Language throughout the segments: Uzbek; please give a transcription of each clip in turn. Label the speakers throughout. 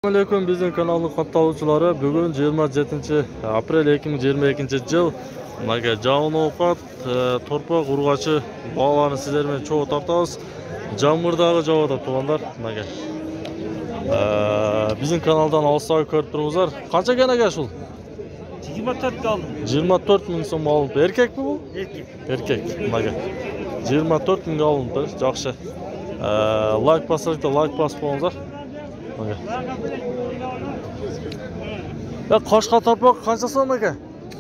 Speaker 1: Assalamualaikum bizning kanalning qatnashchilari. Bugun 27-aprel 2022-yil. Mana Javon ovqat torpaq urg'achi bog'larni sizlar bilan cho'g' tortamiz. Jammirdagi javoda tuvanlar. Mana bizning kanaldan olsa ko'rib turibsizlar. Qancha ekan aka shul?
Speaker 2: 24 aldım.
Speaker 1: 24 ming so'm oldi. Erkakmi bu?
Speaker 2: Erkek.
Speaker 1: Erkak. Mana 24 mingga olindi. Yaxshi. Like bosinglar, like bosib qo'yinglar. Ya Qo'shqa torpaq qancha so'm aka?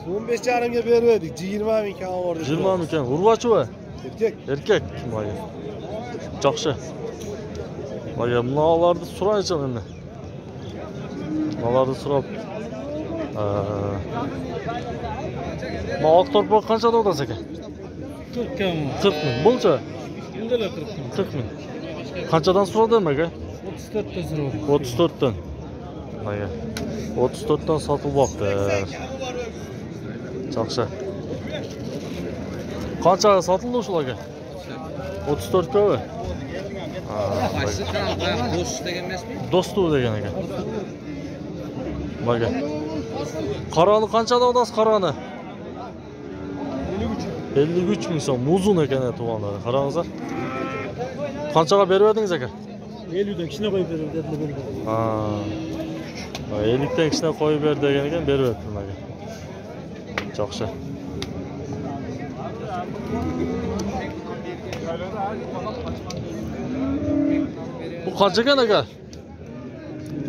Speaker 3: 15,5 ga berdik. 20 ming kam bordi.
Speaker 1: 20 ming kam. Urg'achi va
Speaker 3: Erkak.
Speaker 1: erkak. Mana. Yaxshi. Mana bularni so'raychi endi. Bularni so'rab. Ma oq torpaq qanchada o'tasiz aka?
Speaker 2: 40 kam.
Speaker 1: 40 ming. Bo'lsa
Speaker 2: Bundalar 40 kam.
Speaker 1: 40 ming. Qanchadan so'rading aka?
Speaker 2: 34 ta so'radim.
Speaker 1: 34 dan. Mana 34 dan sotilmoqda. Yaxshi. Qanchaga sotildi shularga? 34 ga.
Speaker 2: Qaysi kanalda do'st degan emasmi?
Speaker 1: Do'stu degan ekan. Mana. Qaroni qanchada odasiz qaroni? 53 ming so'm. Uzun ekan tuvanlar. Qarangizlar. Qanchaga berib edingiz aka?
Speaker 2: 50 dan kishina qo'yib berdim.
Speaker 1: Ha. 50 dan kishina qo'yib ber degan ekan, berib etdim aka. Yaxshi. Bu qancha ekan aka?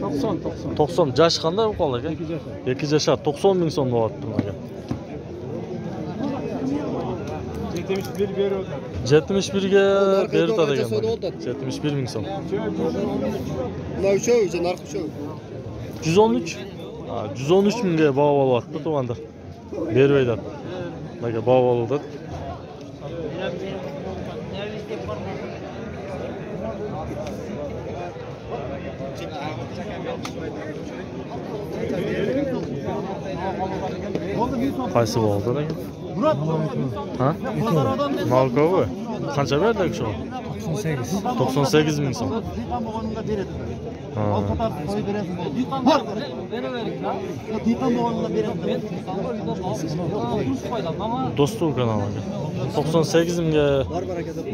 Speaker 2: 90.
Speaker 1: 90. Jash qanday bu qoldi aka? 2 jashar 90 ming so'm bo'lyapti aka.
Speaker 2: 71 berdim.
Speaker 1: 71 ga berdi degan. 71 ming so'm.
Speaker 3: Bular uchov, narx uchov.
Speaker 1: 113. Ha, 113 mingga bog' olyapti tovanda. Berib aytadi. Aka bog' oldi. Qaysi bo'ldi aka?
Speaker 2: Murat.
Speaker 1: Ha? Malkovi. Qancha berdi shu?
Speaker 2: 98.
Speaker 1: 98 ming so'm. Do'stu kanaliga 98 mingga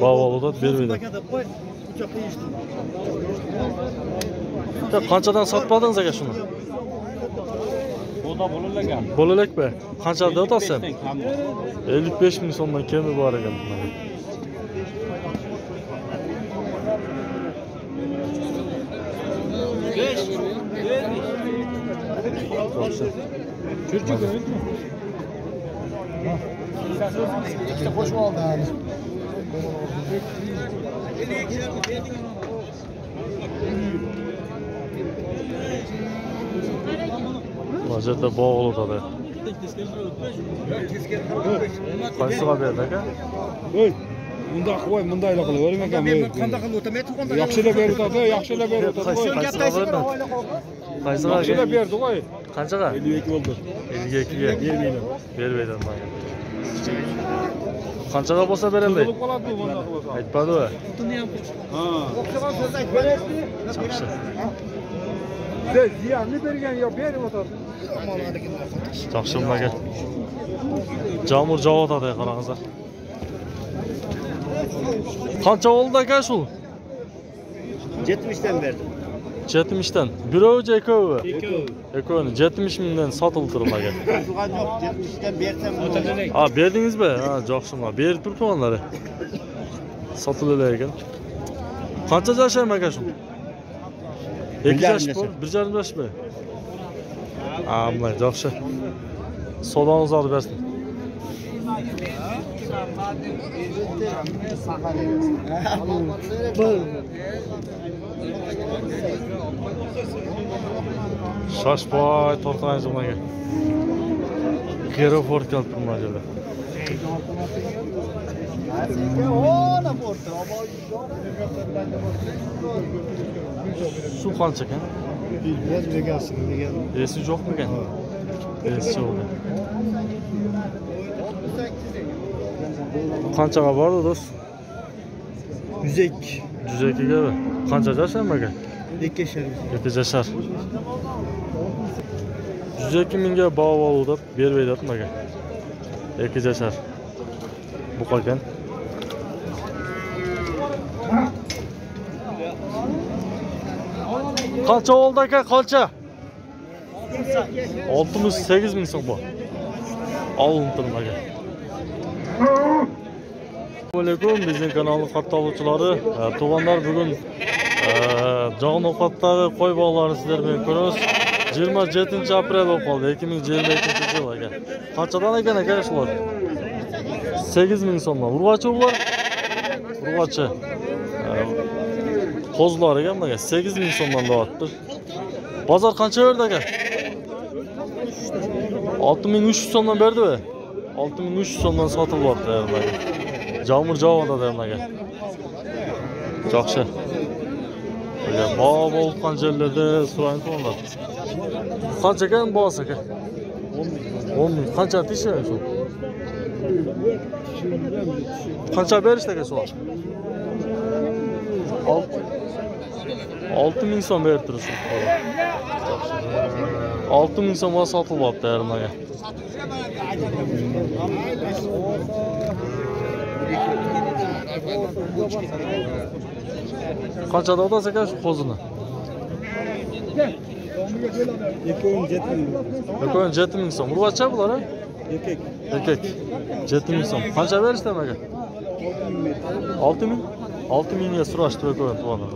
Speaker 1: bog'olida berib edi. Qanchadan sotmadingiz aka shuni? Bo'lalak be. Qanchada o'tasan? 55 ming so'mdan kemi bor ekan.
Speaker 3: İşte hoş oldu yani.
Speaker 1: Vaziyatda bog'liq edi. Qaysiga berdi aka?
Speaker 3: Voy. Bunda qo'y, bundaylar qilavering aka.
Speaker 2: Qanday qilib o'tamaydi?
Speaker 3: Yaxshilab berib o'tadi, yaxshilab berib o'tadi.
Speaker 1: Qaysiga berdi? Qaysiga
Speaker 3: Yaxshilab berdi qo'y.
Speaker 1: Qanchaga?
Speaker 3: 52 bo'ldi.
Speaker 1: 52 ga.
Speaker 3: Bermayman.
Speaker 1: Bermaydi mana. Qanchaga bo'lsa beraman.
Speaker 3: Bo'lib qoladi bu bunda qilsa.
Speaker 1: Aytmadi va.
Speaker 3: Ha.
Speaker 1: Yaxshi.
Speaker 3: Siz ziyanni bergan yo berib o'tadi.
Speaker 1: Yaxshi aka. Jamur javod aka qarangizlar. Qancha oldi aka shu?
Speaker 3: 70 dan berdim.
Speaker 1: 70 dan. Birovi ekovi. Ekovi 70 mingdan sotildi aka.
Speaker 3: Sugan yo'q, 70 dan bersam o'tadi.
Speaker 1: Ha, berdingizmi? Ha, yaxshimi? Berib turibdi onlari. Sotilar ekan. Qancha yashaymi aka shu? 2 yaş bor, 1,5 yaşmi? Ha, mana yaxshi. Sodonizni olib bersin. Shoshboy tortaymiz unaga. Heroford kelib turmadi. Su qancha ekan?
Speaker 3: Biraz begasın degan.
Speaker 1: Esi yo'qmi ekan? Esi yo'q. Qanchaga bordi do'st?
Speaker 3: 102.
Speaker 1: 102 ga. Qancha jasam aka?
Speaker 2: 2 yaşar.
Speaker 1: 2 yaşar. 102 mingga bağ oldu deb bermaydi atmaga. 2 yaşar. Bu qolgan. Qancha oldu aka, qancha? 68 ming so'm bu. Alındım aka. Assalomu bizning kanalning qatorlovchilari. Tuğanlar bugun Jog'un ovqatlari qo'y bog'larini sizlar bilan ko'ramiz. 27 aprel bo'lib qoldi 2022 yil aka. Qanchadan ekan aka shular? 8 ming so'mdan. Urg'ochi ular? Urg'ochi. Qo'zlar ekan mana 8 ming so'mdan deyapti. Bozor qancha berdi aka? 6300 so'mdan berdi-mi? 6300 so'mdan sotilyapti aka. Jamur javonda dermaga. Yaxshi. Böyle bağ bo'lgan joylarda so'rang qo'yinglar. Qancha ekan bo'sa aka? 10 ming. Qancha tishlaysiz shu? Qancha berishdi aka shu? 6 ming so'm berib turibsiz. 6 ming so'mga sotilyapti dermaga. Qanchada odasiz aka shu qo'zini? 7 ming so'm. Urg'ochi bular, ha? Erkak. 7 ming so'm. Qancha berishdi aka? 6 ming. 6 mingga so'rashdi va ko'rib turganlar.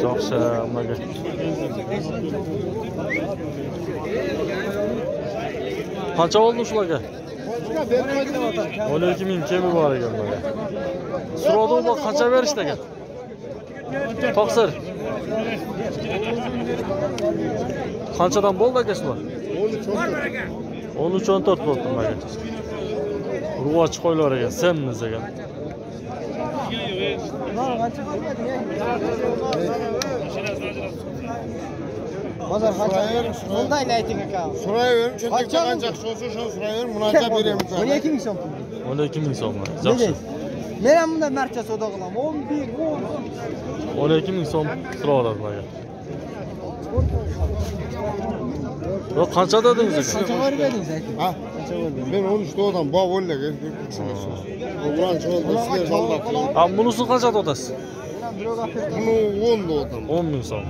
Speaker 1: Yaxshi, amaga. Qancha oldi shularga? 12 ming kemi bor ekan mana. So'radi u qancha berishdi ekan? Taqsir. Qanchadan bo'ldi aka shular? 13-14 bo'ldi mana. Urg'ochi qo'ylar ekan, semmiz ekan.
Speaker 2: Bozor qancha? Bunday ayting aka.
Speaker 3: So'rayverim, cho'ntakda qancha so'rasa shuni so'rayverim, munosabat beramiz.
Speaker 2: 12 ming so'm.
Speaker 1: 12 ming so'm. Yaxshi.
Speaker 2: Men ham bunday marcha savdo qilaman.
Speaker 1: 12 ming so'm so'radi mana. Yo qancha dedingiz aka?
Speaker 2: Qancha verdingiz ayting?
Speaker 3: Ha? Ben 13 doğdan bağ ollaga düşünüyorsun. O buran çoğaldı sizler sallatın.
Speaker 1: Ha bunisi qancha otasiz?
Speaker 3: Bunu 10 doğdan.
Speaker 1: 10 ming so'm.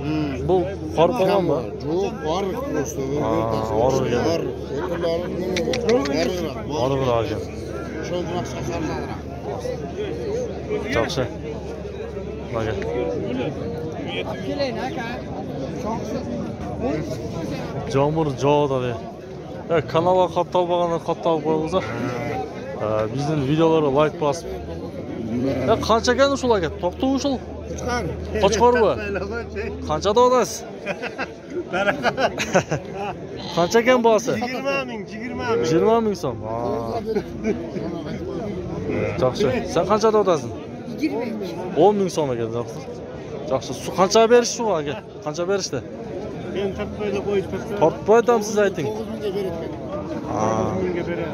Speaker 1: Bu qor qolganmi?
Speaker 3: Yo'q, var prosto.
Speaker 1: Var ekan.
Speaker 3: Var.
Speaker 1: Orig'roq ekan.
Speaker 3: Şoldurak sakarlar.
Speaker 1: Yaxshi. Mana.
Speaker 2: Keling aka.
Speaker 1: Jamur jo'da de. Kanalga qatta olmaganda qatta olib qo'yingizlar. Bizning videolarga like bosib. Qancha ekan shularga? To'xtov ushul. Qo'chqormi? Qanchada olasiz? Qancha ekan bo'si?
Speaker 3: 20 ming.
Speaker 1: 20 ming so'm. Yaxshi. Sen qanchada olasizsan? 10 ming so'm ekan. Yaxshi. Su qancha berish shu aka? Qancha berishdi?
Speaker 3: Ben tapmayla qo'yib tashlab.
Speaker 1: Tortib qo'ydam siz ayting.
Speaker 3: 9 mingga beradi.
Speaker 1: 9
Speaker 3: mingga beradi.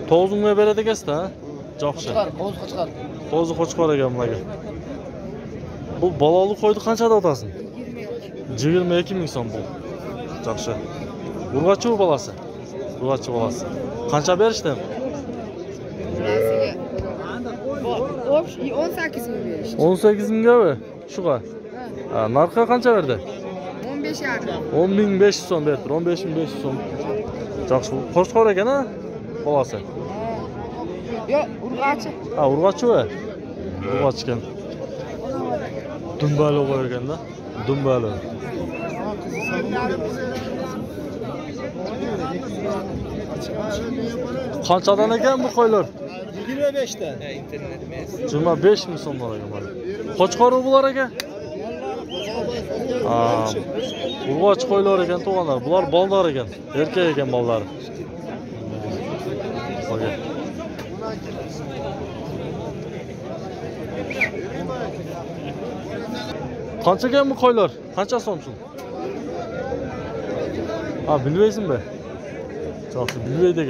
Speaker 1: 9 mingga beradi ekan-da, ha? Yaxshi.
Speaker 2: Qo'chqor.
Speaker 1: Qo'zi qo'chqor ekan bularga. Bu baloli qo'ydi qanchada otasin? 22 ming so'm bu. Yaxshi. Urg'ochi bolasi. Urg'ochi bolasi. Qancha berishdi?
Speaker 4: 18 ming berishdi.
Speaker 1: 18 mingga-mi? Shuga. Ha, narxi qancha berdi?
Speaker 4: 15,5.
Speaker 1: 10.500 so'm berdi. 15.500 so'm. Yaxshi. Qo'chqor ekan, ha? Bolasi.
Speaker 4: Yo'q, urg'ochi.
Speaker 1: Ha, urg'ochi-mi? Urg'ochi ekan. Dumbali qo'ygan-da. Dumbali. Qanchadan ekan bu qo'ylar?
Speaker 2: 25 dan.
Speaker 1: 25 ming so'mdan ekan mana. Qo'chqor bular ekan? Ha. Urg'ochi qo'ylar ekan to'g'anlar. Bular baldor ekan. Erkak ekan ballari. Qo'ygan. Qancha ekan bu qo'ylar? Qancha so'm shu? Ha, bilmaysizmi? Yaxshi, bilmaydi ekan.